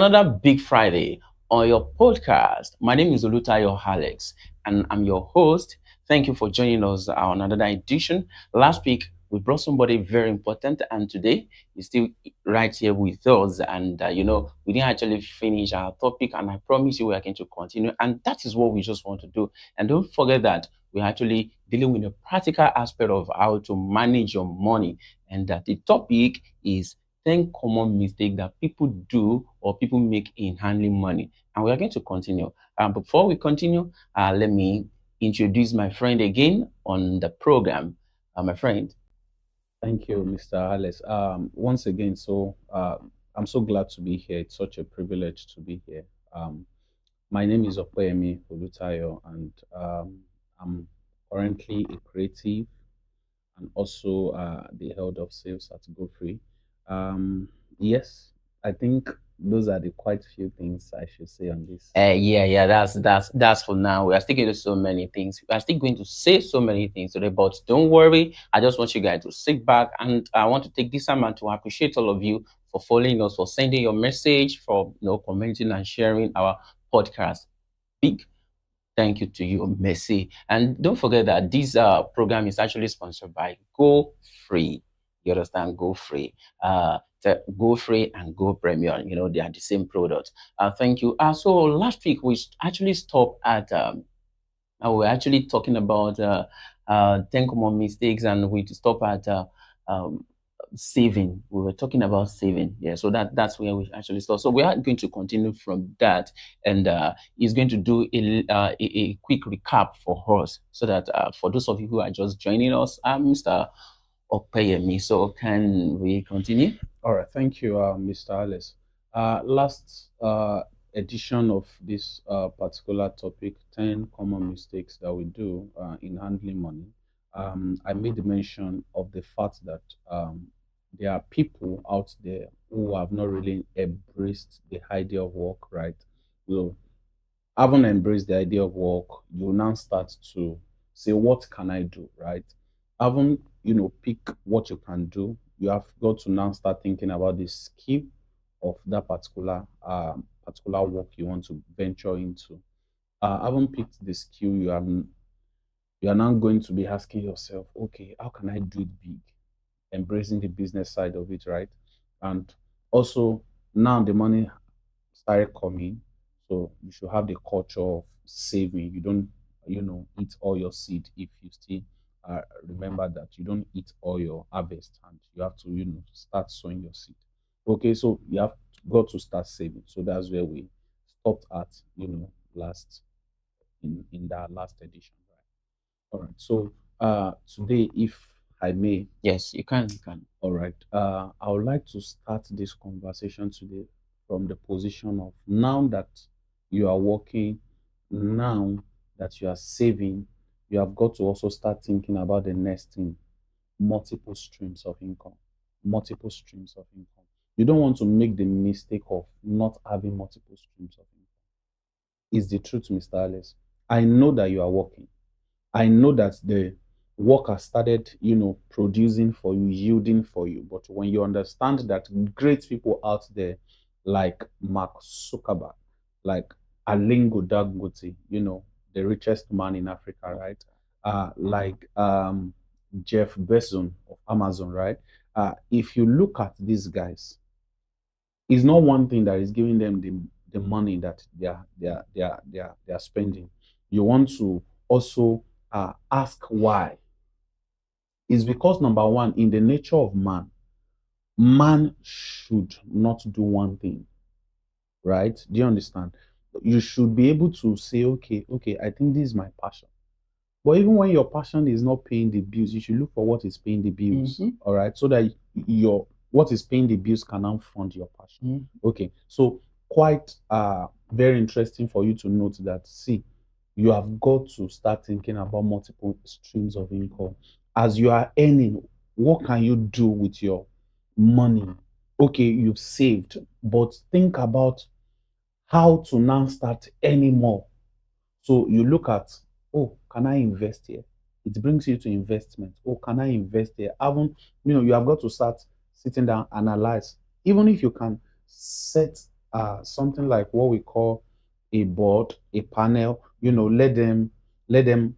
another big Friday on your podcast. My name is Olutayo Alex, and I'm your host. Thank you for joining us on another edition. Last week, we brought somebody very important, and today he's still right here with us. And we didn't actually finish our topic, and I promise you we are going to continue. And that is what we just want to do. And don't forget that we're actually dealing with the practical aspect of how to manage your money, and that the topic is 10 common mistakes that people do or people make in handling money. And we are going to continue. Before we continue, let me introduce my friend again on the program. My friend. Thank you, Mr. Alex. Once again, I'm so glad to be here. It's such a privilege to be here. Um, my name is Opeyemi Olutayo, and I'm currently a creative and also the head of sales at GoFree. Um, yes, I think those are the quite few things I should say on this. Yeah. That's for now. We are still going to do so many things. We are still going to say so many things today, but don't worry. I just want you guys to sit back, and I want to take this time and to appreciate all of you for following us, for sending your message, for commenting and sharing our podcast. Big thank you to you, Messi. And don't forget that this program is actually sponsored by Go Free. You understand? Go Free. Go Free and Go Premium. They are the same product. Thank you. So last week we actually stopped at we're actually talking about 10 common mistakes, and we stop at um, saving. We were talking about saving. Yeah, so that's where we actually start. So we are going to continue from that, and he's going to do a quick recap for us, so that for those of you who are just joining us, Mr. Opeyemi. So can we continue? All right, thank you, Mr. Alice. Last edition of this particular topic, 10 common mistakes that we do in handling money. I made mention of the fact that there are people out there who have not really embraced the idea of work, right? So, haven't embraced the idea of work, you now start to say, what can I do, right? Haven't, pick what you can do. You have got to now start thinking about the skill of that particular work you want to venture into. Haven't picked the skill you are now going to be asking yourself, okay, how can I do it big? Embracing the business side of it, right? And also now the money started coming. So you should have the culture of saving. You don't, eat all your seed if you still remember that you don't eat all your harvest and you have to, start sowing your seed. Okay, so you have got to start saving. So that's where we stopped at, last in that last edition, right? All right. So today, if I may, Yes, you can. You can. all right. I would like to start this conversation today from the position of now that you are working, now that you are saving, you have got to also start thinking about the next thing, multiple streams of income. Multiple streams of income. You don't want to make the mistake of not having multiple streams of income. Is the truth, Mr. Alice. I know that you are working. I know that the work has started, producing for you, yielding for you. But when you understand that great people out there like Mark Zuckerberg, like Alingo Dangote, the richest man in Africa, right? Like Jeff Bezos of Amazon, right? If you look at these guys, it's not one thing that is giving them the money that they are spending. You want to also ask why. It's because number one, in the nature of man, man should not do one thing, right? Do you understand? You should be able to say, okay, I think this is my passion. But even when your passion is not paying the bills, you should look for what is paying the bills. Mm-hmm. All right. So that your what is paying the bills can now fund your passion. Okay. So quite very interesting for you to note that see, you have got to start thinking about multiple streams of income. As you are earning, what can you do with your money? Okay, you've saved, but think about how to now start earning more. So you look at, oh, can I invest here? It brings you to investment. Oh, can I invest here? You have got to start sitting down, analyze. Even if you can set something like what we call a board, a panel. Let them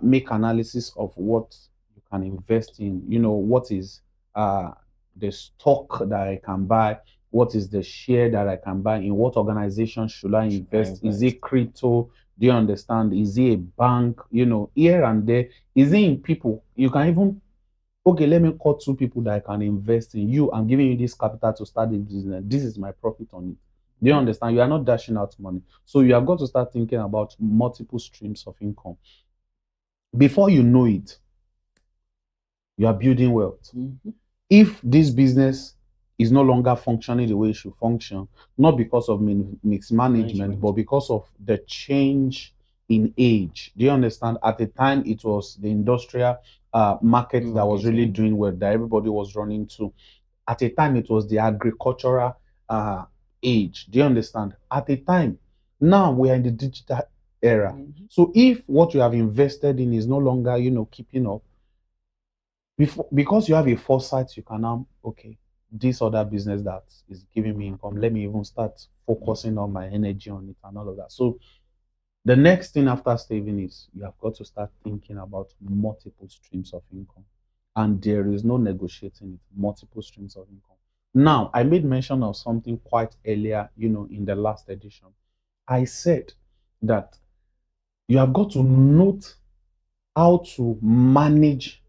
make analysis of what you can invest in. What is uh, the stock that I can buy, what is the share that I can buy, in what organization should I Should I invest? Is invest? it crypto? Do you understand? Is it a bank? Here and there. Is it in people? You can even, okay, let me call two people that I can invest in. I'm giving you this capital to start this business. This is my profit on it. Do you understand? You are not dashing out money. So you have got to start thinking about multiple streams of income. Before you know it, you are building wealth. Mm-hmm. If this business is no longer functioning the way it should function, not because of mismanagement, but Management. because of the change in age. Do you understand? At the time, it was the industrial market that was Market, really yeah. doing well, that everybody was running to. At a time, it was the agricultural uh, age. Do you understand? At a time, now we are in the digital era. Mm-hmm. So if what you have invested in is no longer, keeping up, because you have a foresight, you can now, okay, this other business that is giving me income, let me even start focusing on my energy on it and all of that. So the next thing after saving is you have got to start thinking about multiple streams of income. And there is no negotiating it, multiple streams of income. Now, I made mention of something quite earlier, in the last edition. I said that you have got to note how to manage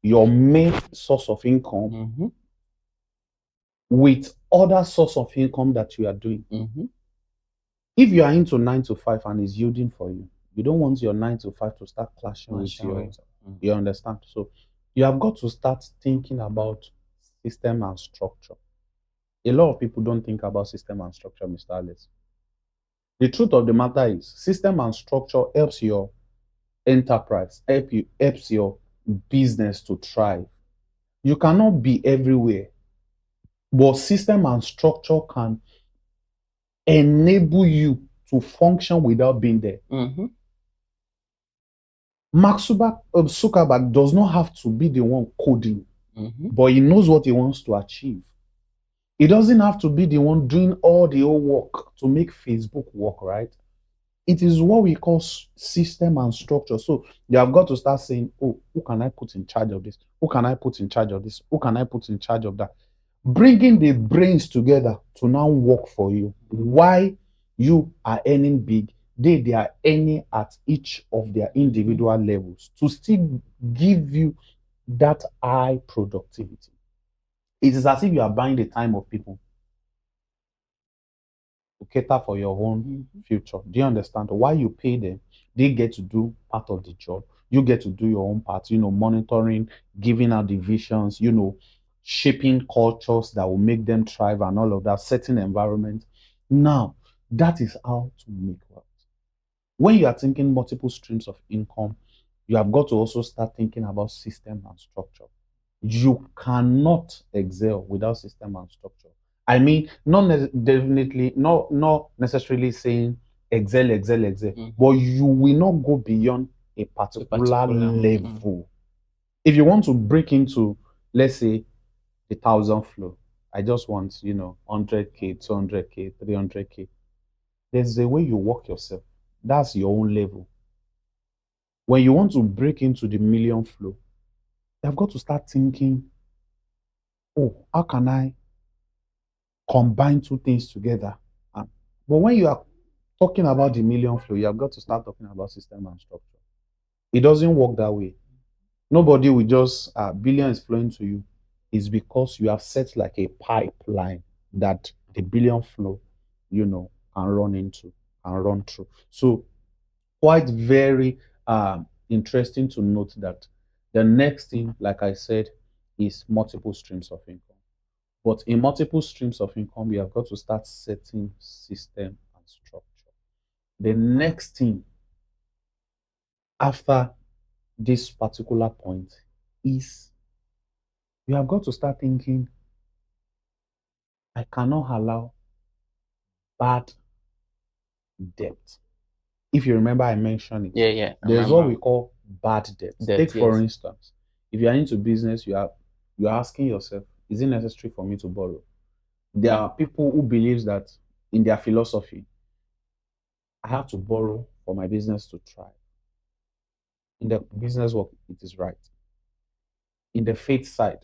your main source of income Mm-hmm. with other source of income that you are doing. Mm-hmm. If you are into 9 to 5 and is yielding for you, you don't want your 9 to 5 to start clashing with Machine your, with. Mm. you understand? So you have got to start thinking about system and structure. A lot of people don't think about system and structure, Mr. Alex. The truth of the matter is system and structure helps your enterprise, helps your business to thrive. You cannot be everywhere, but system and structure can enable you to function without being there. Mm-hmm. Zuckerberg does not have to be the one coding, Mm-hmm. but he knows what he wants to achieve. He doesn't have to be the one doing all the whole work to make Facebook work, right? It is what we call system and structure. So you have got to start saying, oh, who can I put in charge of this? Who can I put in charge of this? Who can I put in charge of that? Bringing the brains together to now work for you. Why you are earning big, they are earning at each of their individual levels to still give you that high productivity. It is as if you are buying the time of people to cater for your own Mm-hmm. future. Do you understand? Why you pay them? They get to do part of the job. You get to do your own part, monitoring, giving out the visions, shaping cultures that will make them thrive and all of that, setting environment. Now, that is how to make wealth. When you are thinking multiple streams of income, you have got to also start thinking about system and structure. You cannot excel without system and structure. I mean, definitely not necessarily saying excel, excel, excel, Mm-hmm. but you will not go beyond a A particular particular. level. If you want to break into, let's say, the 1,000 floor, I just want 100K, 200K, 300K. There's a way you work yourself. That's your own level. When you want to break into the million flow, you have got to start thinking, oh, how can I combine two things together? But when you are talking about the million flow, you have got to start talking about system and structure. It doesn't work that way. Nobody will just billions flowing to you. It's because you have set like a pipeline that the billion flow, can run into and run through. So quite very interesting to note that the next thing, like I said, is multiple streams of income. But in multiple streams of income, you have got to start setting system and structure. The next thing after this particular point is you have got to start thinking, I cannot allow bad debt. If you remember, I mentioned it. Yeah, yeah. I There's what remember we call bad debt. Take that. for Yes. instance, if you are into business, you're asking yourself, is it necessary for me to borrow? There are people who believes that in their philosophy, I have to borrow for my business to thrive. In the business work, it is right. In the faith side,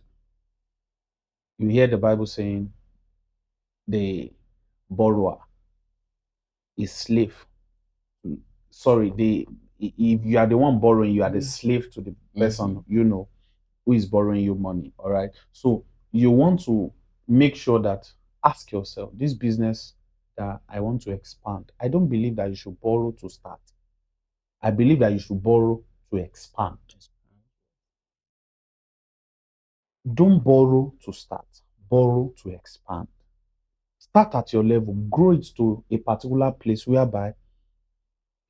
you hear the Bible saying the borrower is slave. Sorry, if you are the one borrowing, you are the slave to the person, who is borrowing you money. All right. So you want to make sure that, ask yourself, this business that I want to expand, I don't believe that you should borrow to start. I believe that you should borrow to expand. Don't borrow to start, borrow to expand. Start at your level, grow it to a particular place whereby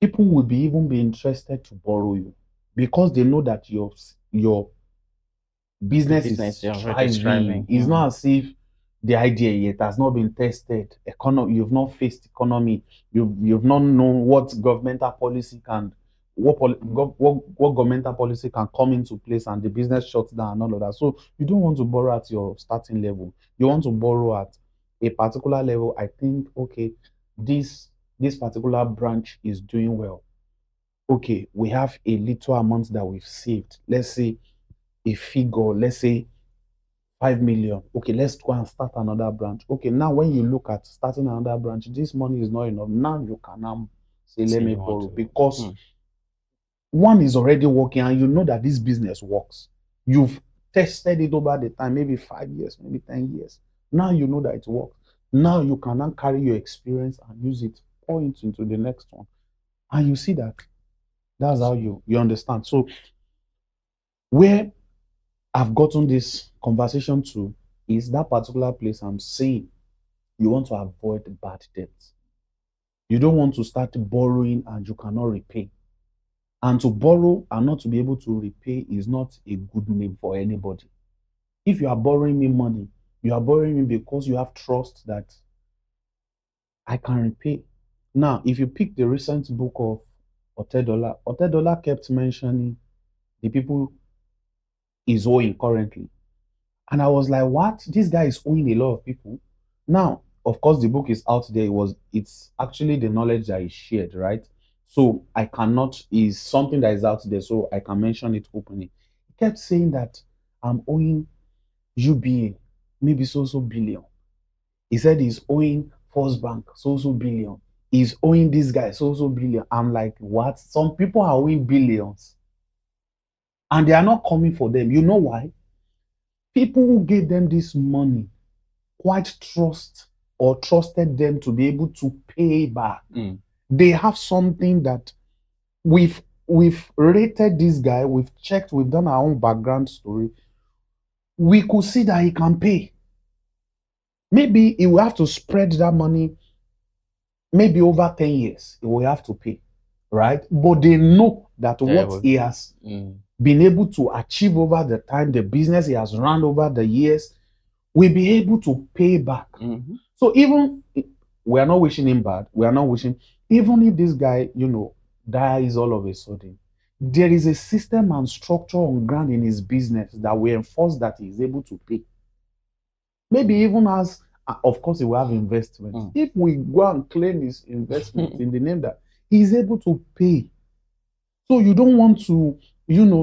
people will be even be interested to borrow you, because they know that your The business business is is already thriving. thriving. It's not as if the idea yet has not been tested. You've not faced economy. You've not known what governmental policy can, what governmental policy can come into place, and the business shuts down and all of that. So you don't want to borrow at your starting level. You want to borrow at a particular level. I think, okay, this particular branch is doing well. Okay, we have a little amount that we've saved. Let's say a figure, let's say 5 million. Okay, let's go and start another branch. Okay, now when you look at starting another branch, this money is not enough. Now you can now say, let Say me you want borrow, to. because one is already working and you know that this business works. You've tested it over the time, maybe 5 years, maybe 10 years. Now you know that it works. Now you can now carry your experience and use it, point into the next one. And you see that that's how you understand. So where I've gotten this conversation to is that particular place I'm saying you want to avoid bad debt. You don't want to start borrowing and you cannot repay. And to borrow and not to be able to repay is not a good name for anybody. If you are borrowing me money, you are borrowing me because you have trust that I can repay. Now, if you pick the recent book of Otedola kept mentioning the people he's owing currently. And I was like, what? This guy is owing a lot of people. Now, of course, the book is out there. It's actually the knowledge that is shared, right? So I cannot, is something that is out there, so I can mention it openly. He kept saying that I'm owing UBA, maybe so billion. He said he's owing First Bank, so billion. He's owing this guy, so billion. I'm like, what? Some people are owing billions and they are not coming for them. You know why? People who gave them this money quite trusted them to be able to pay back. They have something that we've rated this guy, we've checked, we've done our own background story. We could see that he can pay. Maybe he will have to spread that money, maybe over 10 years, he will have to pay, right? But they know that what he has been able to achieve over the time, the business he has run over the years, will be able to pay back. So even we are not wishing him bad, we are not wishing, even if this guy, dies all of a sudden, there is a system and structure on ground in his business that will enforce that he is able to pay. Maybe even as, of course, he will have investments. If we go and claim his investments in the name that he is able to pay. So you don't want to,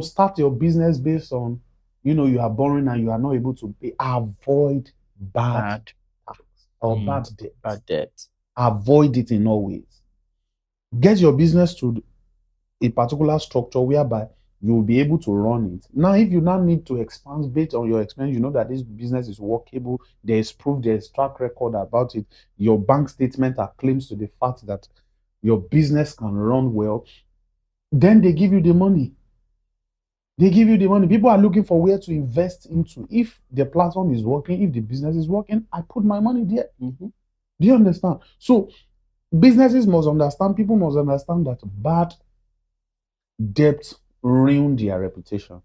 start your business based on, you are borrowing and you are not able to pay. Avoid bad tax or bad debt. Bad debt. Avoid it in all ways. Get your business to a particular structure whereby you will be able to run it. Now, if you now need to expand based on your experience, you know that this business is workable, there is proof, there is track record about it, your bank statement are claims to the fact that your business can run well, then they give you the money. They give you the money. People are looking for where to invest into. If the platform is working, if the business is working, I put my money there. Do you understand? So businesses must understand, people must understand that bad debt ruin their reputation.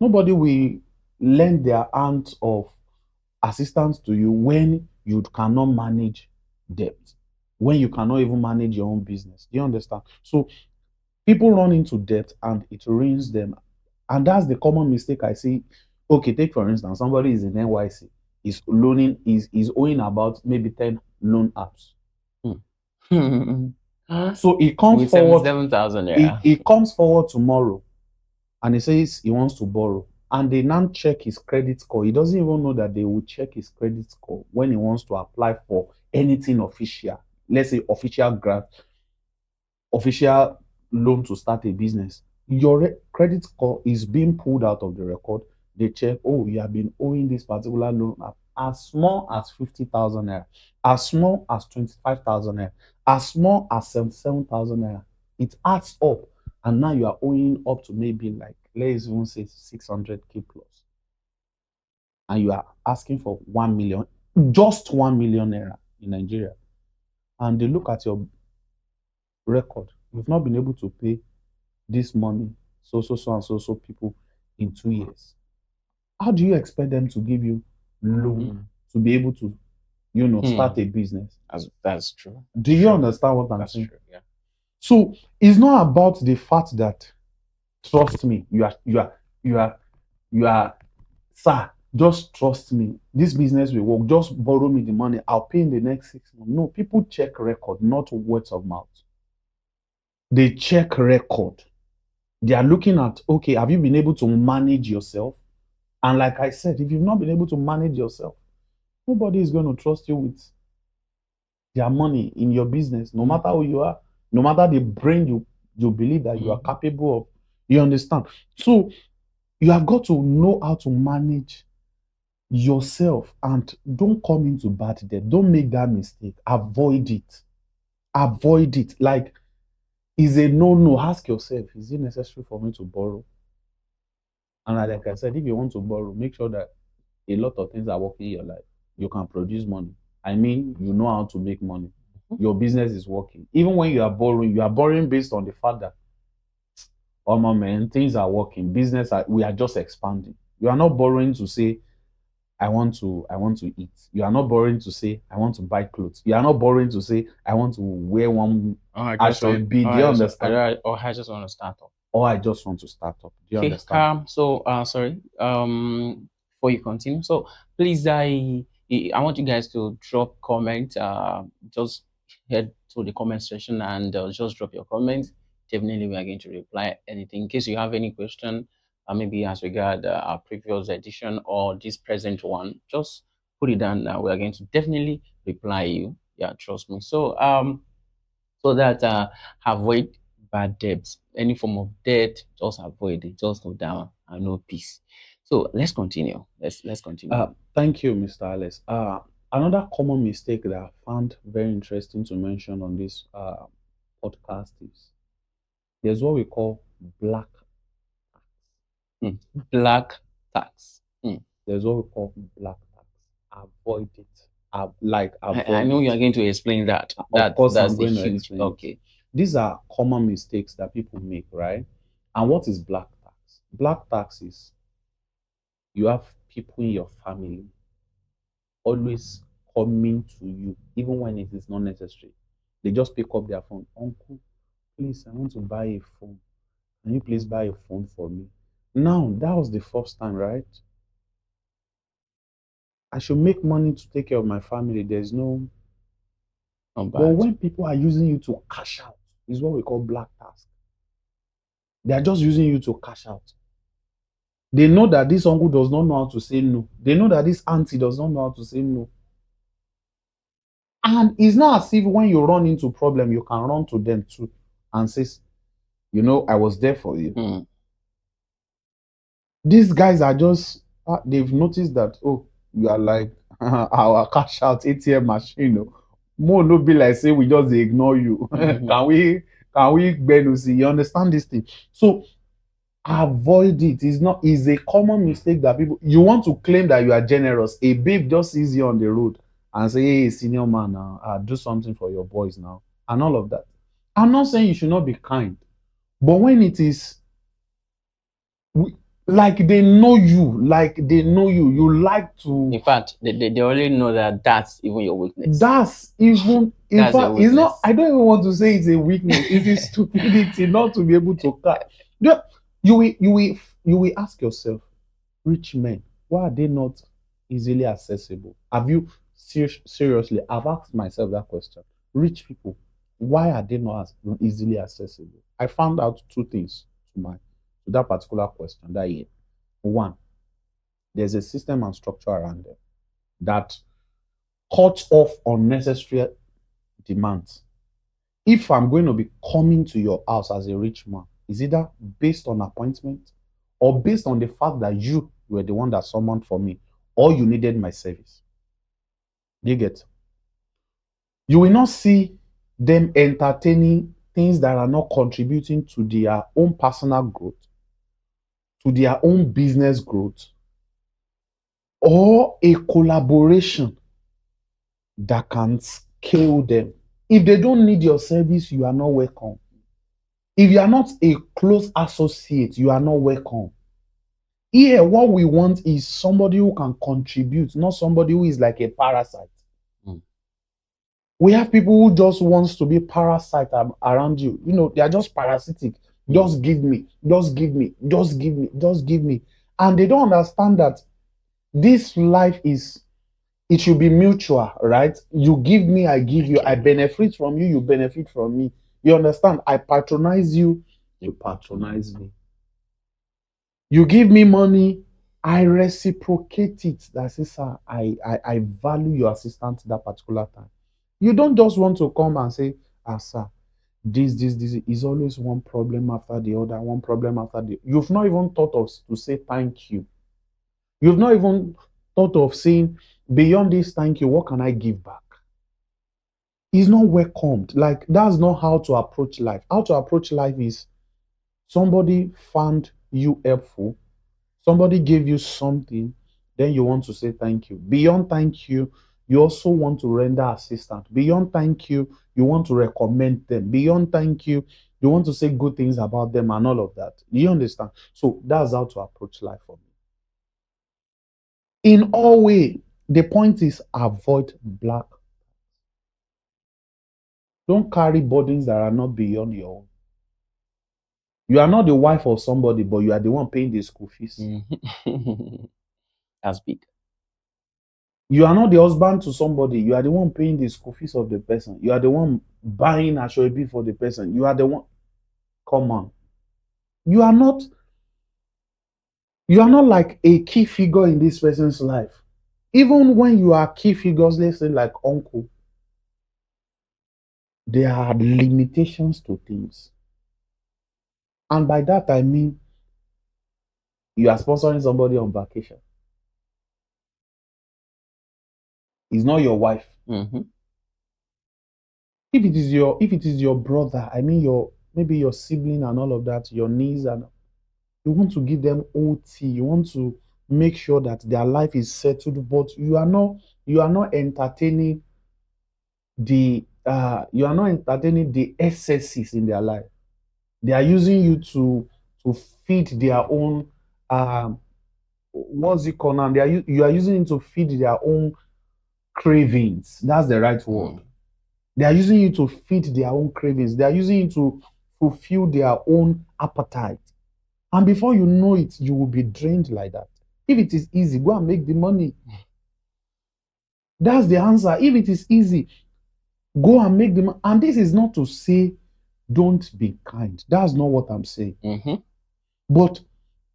Nobody will lend their hand of assistance to you when you cannot manage debt, when you cannot even manage your own business. Do you understand? So people run into debt and it ruins them. And that's the common mistake I see. Okay, take for instance, somebody is in NYC, is owing about maybe 10 loan apps. Hmm. So he comes With forward, 77,000 he, naira. he comes forward tomorrow and he says he wants to borrow. And they now check his credit score. He doesn't even know that they will check his credit score when he wants to apply for anything official. Let's say official grant, official loan to start a business. Your credit score is being pulled out of the record. They check, oh, you have been owing this particular loan as small as 50,000 naira, as small as 25,000 naira, as small as 77,000 naira. It adds up, and now you are owing up to maybe like, let's even say 600K plus, and you are asking for 1 million, just 1 million naira in Nigeria. And they look at your record. You've not been able to pay this money, so people in 2 years. How do you expect them to give you loan Mm. to be able to, Hmm. start a business? That's true. Do you True. understand what I'm That's saying? true. Yeah. So it's not about the fact that, trust me, you are, you are, sir, just trust me. This business will work. Just borrow me the money. I'll pay in the next 6 months. No, people check record, not words of mouth. They check record. They are looking at, okay, have you been able to manage yourself? And like I said, if you've not been able to manage yourself, nobody is going to trust you with their money in your business, no matter who you are, no matter the brain you believe that you are Mhm. capable of. You understand? So you have got to know how to manage yourself and don't come into bad debt. Don't make that mistake. Avoid it. Avoid it. Like, is a no. Ask yourself, is it necessary for me to borrow? And like I said, if you want to borrow, make sure that a lot of things are working in your life. You can produce money. I mean, you know how to make money. Your business is working. Even when you are borrowing based on the fact that, oh my man, things are working. We are just expanding. You are not borrowing to say, I want to eat. You are not borrowing to say, I want to buy clothes. You are not borrowing to say, I want to wear one Oh, I just want. Ashwebi. Oh, Do you understand? I just want to start up. Or I just want to start up. Do you Okay. understand? So, sorry. Before you continue, so please, I want you guys to drop comment. Just head to the comment section and just drop your comments. Definitely, we are going to reply anything. In case you have any question, maybe as regard our previous edition or this present one, just put it down. We are going to definitely reply you. Yeah, trust me. So that avoid bad debts, any form of debt, just avoid it, just no down and no peace. So let's continue. Let's continue. Thank you, Mr. Alex. Another common mistake that I found very interesting to mention on this podcast is there's what we call black. Hmm. Black tax. Hmm. There's what we call black tax. Avoid it. I Avoid know you it. are going to explain that. Of course, I'm That's a going to huge. explain it. Okay. These are common mistakes that people make, right? And what is black tax? Black tax is you have people in your family always coming to you, even when it is not necessary. They just pick up their phone. Uncle, please, I want to buy a phone. Can you please buy a phone for me? Now, that was the first time, right? I should make money to take care of my family. There's no. Not But bad. when people are using you to cash out, is what we call black tax. They are just using you to cash out. They know that this uncle does not know how to say no. They know that this auntie does not know how to say no. And it's not as if when you run into problem, you can run to them too and say, I was there for you. Hmm. These guys are just, they've noticed that, oh, you are like our cash out ATM machine. More no be like say we just ignore you. Can we see? You understand this thing? So avoid it. It's a common mistake that people, you want to claim that you are generous. A babe just sees you on the road and say, hey, senior man, now do something for your boys now, and all of that. I'm not saying you should not be kind, but when it is like they know you, you like to. In fact, they already know that that's even your weakness. That's even, in That's your fact, it's not. weakness. I don't even want to say it's a weakness. It's a stupidity not to be able to cut. You will ask yourself, rich men, why are they not? easily accessible? Have you seriously? I've asked myself that question. Rich people, why are they not as easily accessible? I found out two things to that particular question that year. One, there's a system and structure around them that cuts off unnecessary demands. If I'm going to be coming to your house as a rich man, is either based on appointment or based on the fact that you were the one that summoned for me or you needed my service. You get? You will not see them entertaining things that are not contributing to their own personal growth, to their own business growth, or a collaboration that can scale them. If they don't need your service, you are not welcome. If you are not a close associate, you are not welcome. Here, what we want is somebody who can contribute, not somebody who is like a parasite. Mm. We have people who just wants to be parasite around you. You know, they are just parasitic. Just give me, just give me, just give me, just give me. And they don't understand that this life is, it should be mutual, right? You give me, I give you. I benefit from you, you benefit from me. You understand? I patronize you, you patronize me. You give me money, I reciprocate it. That's it, sir. I value your assistance that particular time. You don't just want to come and say, ah, sir, this is always one problem after the other, one problem after the. You've not even thought of to say thank you. You've not even thought of saying, beyond this thank you, what can I give back? It's not welcomed. Like, that's not how to approach life. How to approach life is somebody found you helpful, somebody gave you something, then you want to say thank you. Beyond thank you, you also want to render assistance. Beyond thank you, you want to recommend them. Beyond thank you, you want to say good things about them and all of that. You understand? So that's how to approach life for me. In all way, the point is avoid black. Don't carry burdens that are not beyond your own. You are not the wife of somebody, but you are the one paying the school fees. Mhm. That's big. You are not the husband to somebody. You are the one paying the school fees of the person. You are the one buying a shoebi for the person. You are the one. Come on. You are not. You are not like a key figure in this person's life. Even when you are key figures, let's say like uncle, there are limitations to things. And by that I mean you are sponsoring somebody on vacation. It's not your wife. Mm-hmm. If it is your brother, I mean your maybe your sibling and all of that, your niece, and you want to give them OT, you want to make sure that their life is settled, but you are not entertaining the excesses in their life. They are using you to feed their own what's it called now? You are using it to feed their own cravings. That's the right word. Mm. They are using you to feed their own cravings. They are using you to fulfill their own appetite. And before you know it, you will be drained like that. If it is easy, go and make the money. That's the answer. If it is easy, go and make the money. And this is not to say don't be kind. That's not what I'm saying. Mm-hmm. But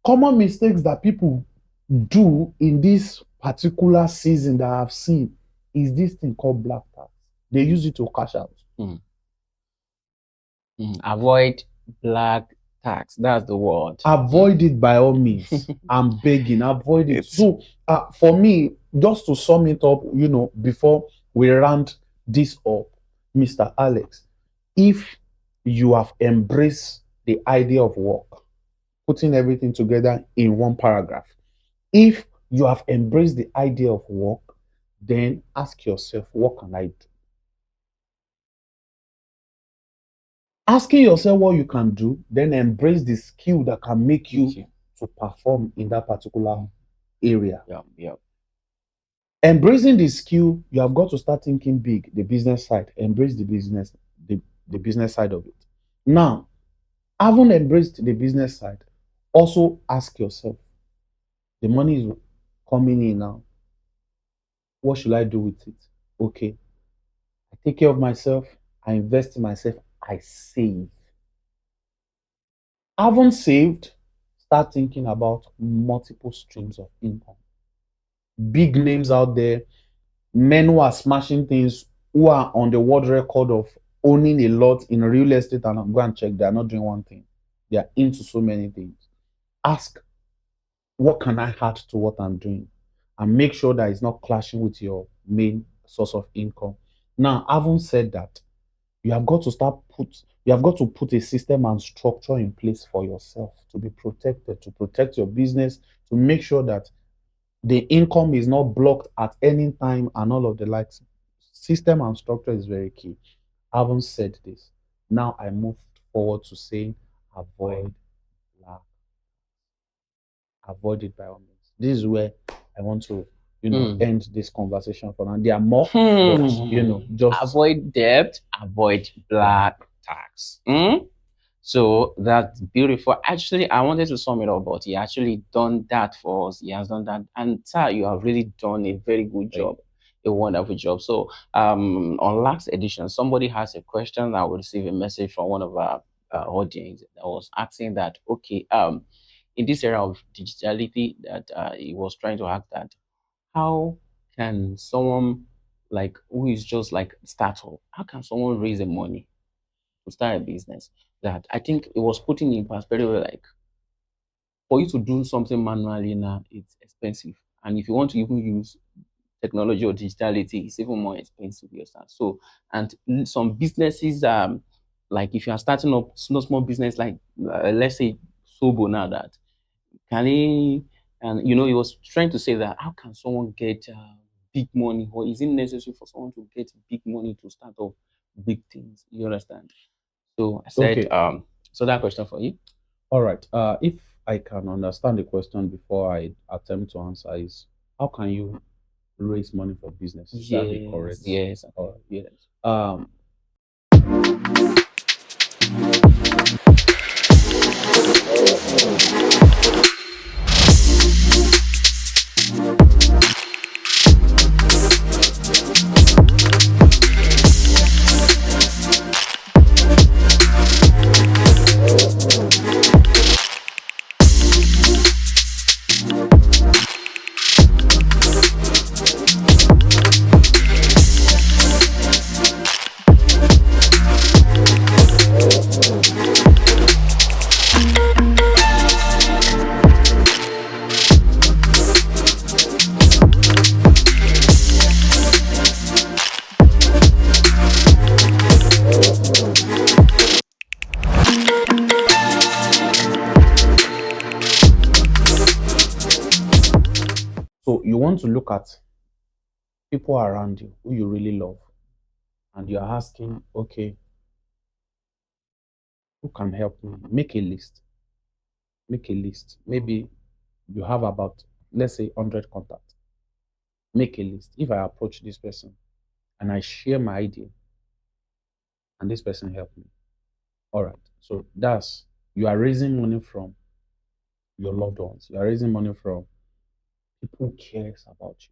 common mistakes that people do in this particular season that I've seen is this thing called black tax. They use it to cash out. Mm. Mm. Avoid black tax. That's the word. Avoid it by all means. I'm begging, avoid it. It's So, for me, just to sum it up, before we round this up, Mr. Alex, if you have embraced the idea of work, putting everything together in one paragraph, if you have embraced the idea of work, then ask yourself, what can I do? Asking yourself what you can do, then embrace the skill that can make you okay. to perform in that particular area. Yeah, yeah. Embracing the skill, you have got to start thinking big, the business side. Embrace the business side of it. Now, having embraced the business side, also ask yourself, the money is coming in now. What should I do with it? Okay, I take care of myself, I invest in myself, I save. Haven't saved, start thinking about multiple streams of income. Big names out there, men who are smashing things, who are on the world record of owning a lot in real estate, and go and check, they are not doing one thing. They are into so many things. Ask, what can I add to what I'm doing? And make sure that it's not clashing with your main source of income. Now, having said that, you have got to put a system and structure in place for yourself to be protected, to protect your business, to make sure that the income is not blocked at any time and all of the likes. System and structure is very key. Having said this, now I move forward to saying avoid lack. Avoid it by all means. This is where I want to, Hmm. end this conversation for now. There are more, but just Avoid debt, avoid yeah. black tax. Hmm? So that's beautiful. Actually, I wanted to sum it up, but he actually done that for us. He has done that, and sir, you have really done a very good Thank job, a wonderful job. So, on last edition, somebody has a question. I will receive a message from one of our audience that was asking that, okay, in this era of digitality, that he was trying to ask that, how can someone like who is just like startup, how can someone raise the money to start a business? That I think it was putting in perspective like for you to do something manually now, it's expensive. And if you want to even use technology or digitality, it's even more expensive yourself. So, and some businesses, like if you are starting up small business, like let's say Sobo now that can he, and he was trying to say that how can someone get big money, or is it necessary for someone to get big money to start up big things? You understand? So I said, Okay. so that question for you. All right. If I can understand the question before I attempt to answer is, how can you raise money for business? Is that the Yes, correct? yes, All right. yes. Um, so you want to look at people around you who you really love, and you're asking, okay, who can help me? Make a list. Make a list. Maybe you have about, let's say, 100 contacts. Make a list. If I approach this person and I share my idea, and this person help me, all right. So that's, you are raising money from your loved ones. You are raising money from people who cares about you.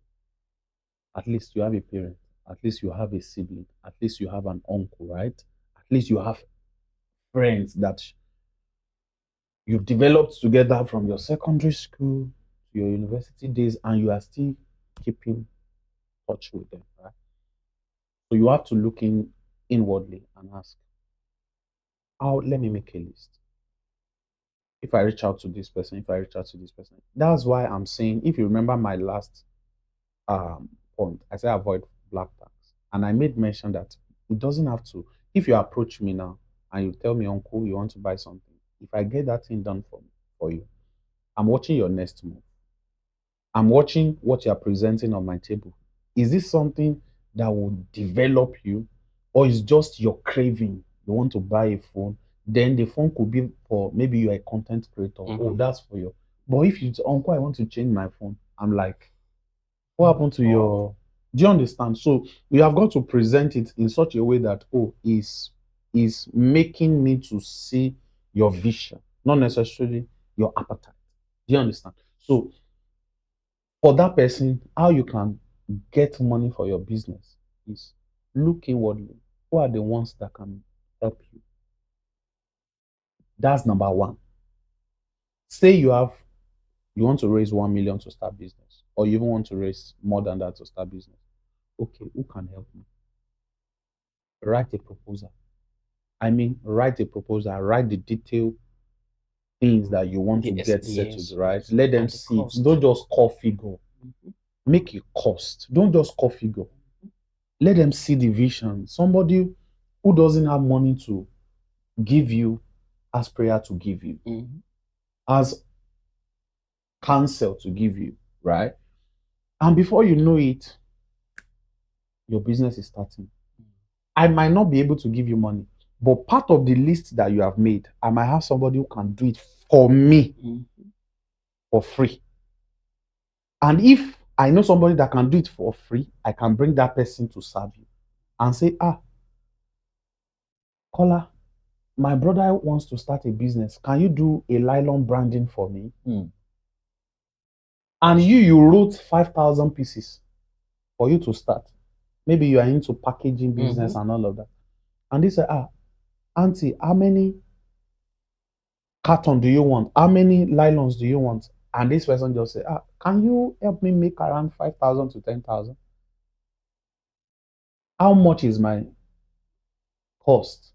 At least you have a parent. At least you have a sibling. At least you have an uncle, right? At least you have friends that you've developed together from your secondary school to your university days, and you are still keeping touch with them, right? So you have to look inwardly and ask, how, let me make a list. If I reach out to this person, if I reach out to this person. That's why I'm saying, if you remember my last point, I said avoid black tax. And I made mention that it doesn't have to, if you approach me now and you tell me, Uncle, you want to buy something, if I get that thing done for you, I'm watching your next move. I'm watching what you're presenting on my table. Is this something that will develop you, or is just your craving? You want to buy a phone, then the phone could be for, maybe you're a content creator. Oh, Mm-hmm. that's for you. But if you say, Uncle, I want to change my phone, I'm like, what happened to your, do you understand? So we have got to present it in such a way that, oh, is making me to see your vision, not necessarily your appetite. Do you understand? So for that person, how you can get money for your business is look inwardly. Who are the ones that can help you? That's number one. Say you want to raise 1 million to start business, or you even want to raise more than that to start business. Okay, who can help me? Write a proposal. I mean, write a proposal, write the detailed things that you want to get settled, Yes, right? yes. Let them And the see it. cost. Don't just call figure. Mhm. Make it cost. Don't just call figure. Let them see the vision. Somebody who doesn't have money to give you as prayer to give you, Mhm. as counsel to give you, right? And before you know it, your business is starting. I might not be able to give you money, but part of the list that you have made, I might have somebody who can do it for me Mhm. for free. And if I know somebody that can do it for free, I can bring that person to serve you and say, Kola, my brother wants to start a business. Can you do a nylon branding for me? And you wrote 5,000 pieces for you to start. Maybe you are into packaging business Mhm. and all of that. And they say, auntie, how many carton do you want? How many nylons do you want? And this person just say, can you help me make around 5,000 to 10,000? How much is my cost?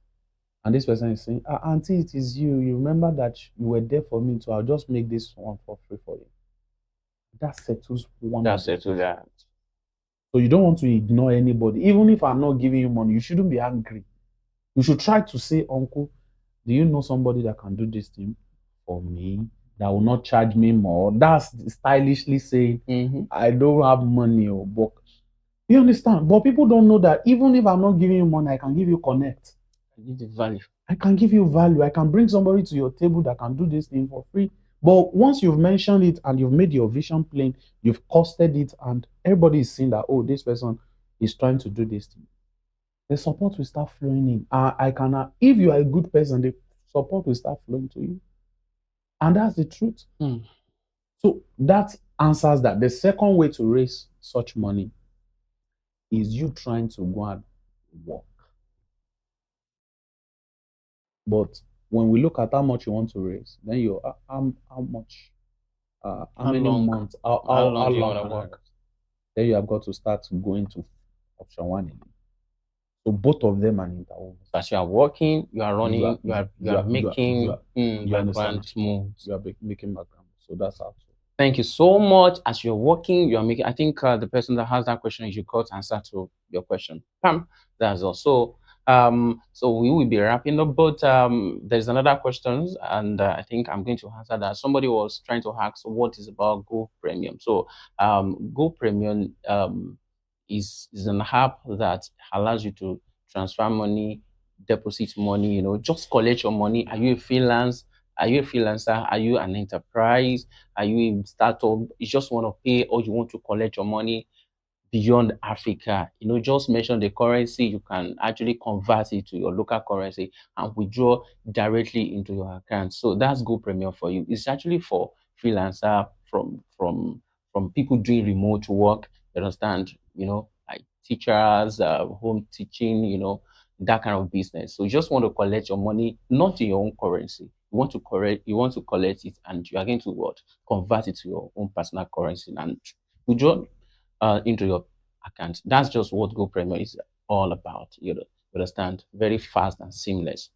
And this person is saying, auntie, it is you. You remember that you were there for me, so I'll just make this one for free for you. That settles one of That's the it to things. that. So you don't want to ignore anybody. Even if I'm not giving you money, you shouldn't be angry. You should try to say, Uncle, do you know somebody that can do this thing for me that will not charge me more? That's stylishly saying, Mhm. I don't have money, but you understand? But people don't know that even if I'm not giving you money, I can give you connect. Give the value. I can give you value. I can bring somebody to your table that can do this thing for free. But once you've mentioned it and you've made your vision plain, you've costed it, and everybody is seeing that, oh, this person is trying to do this thing, the support will start flowing in. I can, if you are a good person, the support will start flowing to you. And that's the truth. Mm. So that answers that. The second way to raise such money is you trying to go and work. But when we look at how much you want to raise, then you how much, how How many long? months, How how long do you long want to can I work? raise? Then you have got to start going to option one again. So both of them are interwoven. As you are working, you are You are running, you are making you background understand. moves. You are making background. So that's how. Thank you so much. As you're working, you are making. I think the person that has that question, you should call to answer to your question. Pam, that's also. So we will be wrapping up, but there's another question, and I think I'm going to answer that. Somebody was trying to ask what is about Go Premium. So Go Premium is an app that allows you to transfer money, deposit money. Just collect your money. Are you a freelance? Are you a freelancer? Are you an enterprise? Are you a startup? You just want to pay or you want to collect your money beyond Africa? Just mention the currency. You can actually convert it to your local currency and withdraw directly into your account. So that's Go Premium for you. It's actually for freelancer from people doing remote work. You understand? Like teachers, home teaching. That kind of business. So you just want to collect your money, not in your own currency. You want to collect it, and you are going to what? Convert it to your own personal currency and withdraw into your account. That's just what Go Premier is all about. You understand? Very fast and seamless.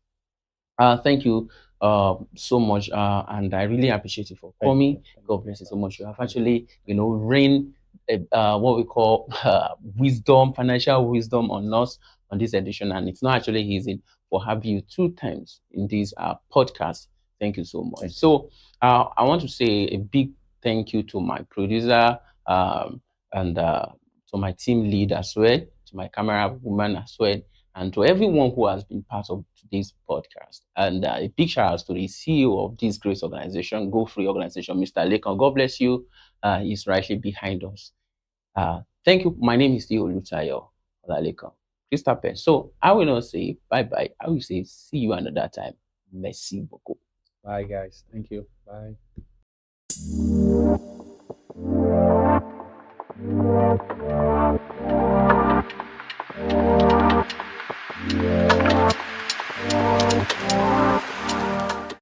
Thank you so much, and I really appreciate you for coming. Thank God you bless you very so much. much. You have Thank you. actually, rain what we call wisdom, financial wisdom on us on this edition, and it's not actually easy for have you two times in this podcast. Thank you so much. Thank you. So I want to say a big thank you to my producer and to my team lead as well, to my camera woman as well, and to everyone who has been part of today's podcast. And a big shout out to the CEO of this great organization, Go Free Organization, Mr. Lekon. God bless you. He's rightly behind us. Thank you. My name is Theo Lutayo Olalekon. Christopher. So I will not say bye bye. I will say see you another time. Merci beaucoup. Bye, guys. Thank you. Bye.